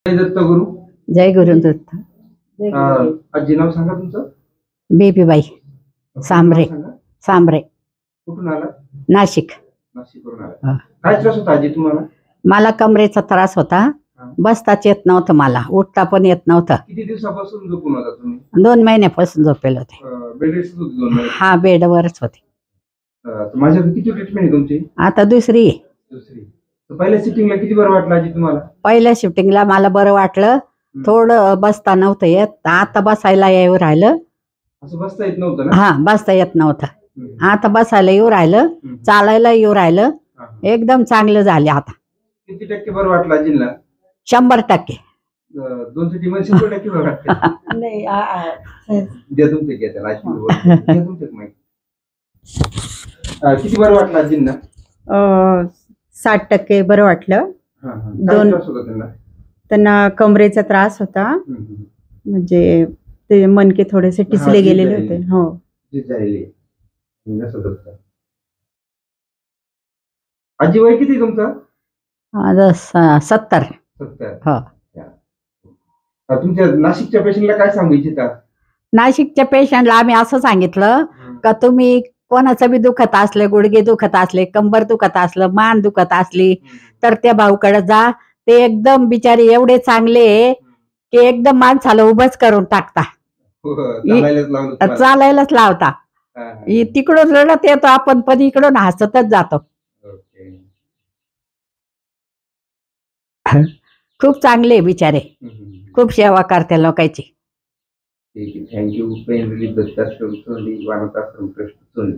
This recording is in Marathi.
जय दत्तगुरु. जय गुरुदत्त. आजी नाव सांगा तुमचं. बेबीबाई सांबरे. नाव सांगा. सांबरे, कुठून आला. नाशिक. नाशिकवरून आला. काय त्रास होता आजी तुम्हाला. मला कमरेचा त्रास होता. बसताच येत नव्हतं, मला उठता पण येत नव्हतं. किती दिवसापासून झोपून होता तुम्ही. 2 महिन्यापासून झोपेल होते. बेड रेस्ट होती 2 महिने. हा, बेडवरच होते. माझ्याकडे किती ट्रीटमेंट आहे तुमची. आता दुसरी. दुसरी. पहिल्या सिटिंगला किती बरं वाटलं आजी तुम्हाला. पहिल्या शिफ्टिंगला मला बरं वाटलं. थोडं बसता नव्हतं येत, आता बसायला येऊ राहिलं. असं बसता येत नव्हतं ना. हा, बसता येत नव्हतं, आता बसायला येऊ राहिलं, चालायला येऊ राहिलं. एकदम चांगलं झाले आता. किती टक्के बरं वाटलं आजींना. 100%. 2 सिटिंग 100% बरं वाटतं. नाही, द्या तुमचे घ्या त्याला आजी द्या तुमचे माहिती. किती बरं वाटलं आजींना. 60% बरं वाटलं. काय त्रास होता त्यांना. त्यांना कमरेचा त्रास होता, म्हणजे ते मणके थोडेसे टिसले गेलेले होते. हो. आजी वय किती तुमचं. 70. हो. तुमच्या नाशिकच्या पेशंटला काय सांगू इच्छिता. नाशिकच्या पेशंटला आम्ही असं सांगितलं का तुम्ही कोणाचं बी दुखत असले, गुडघे दुखत असले, कंबर दुखत असलं, मान दुखत असली तर त्या भाऊकडे जा. ते एकदम बिचारी एवढे चांगले की एकदम माणसाला उभंच करून टाकता, चालायलाच लावता. तिकडून रडत येतो आपण, पण इकडून हसतच जातो. खूप चांगले बिचारे, खूप सेवा करते लोकांची. थँक्यू. पेन रिलीफ दत्ताश्रम सोली, वानताश्रम ट्रस्ट सोली.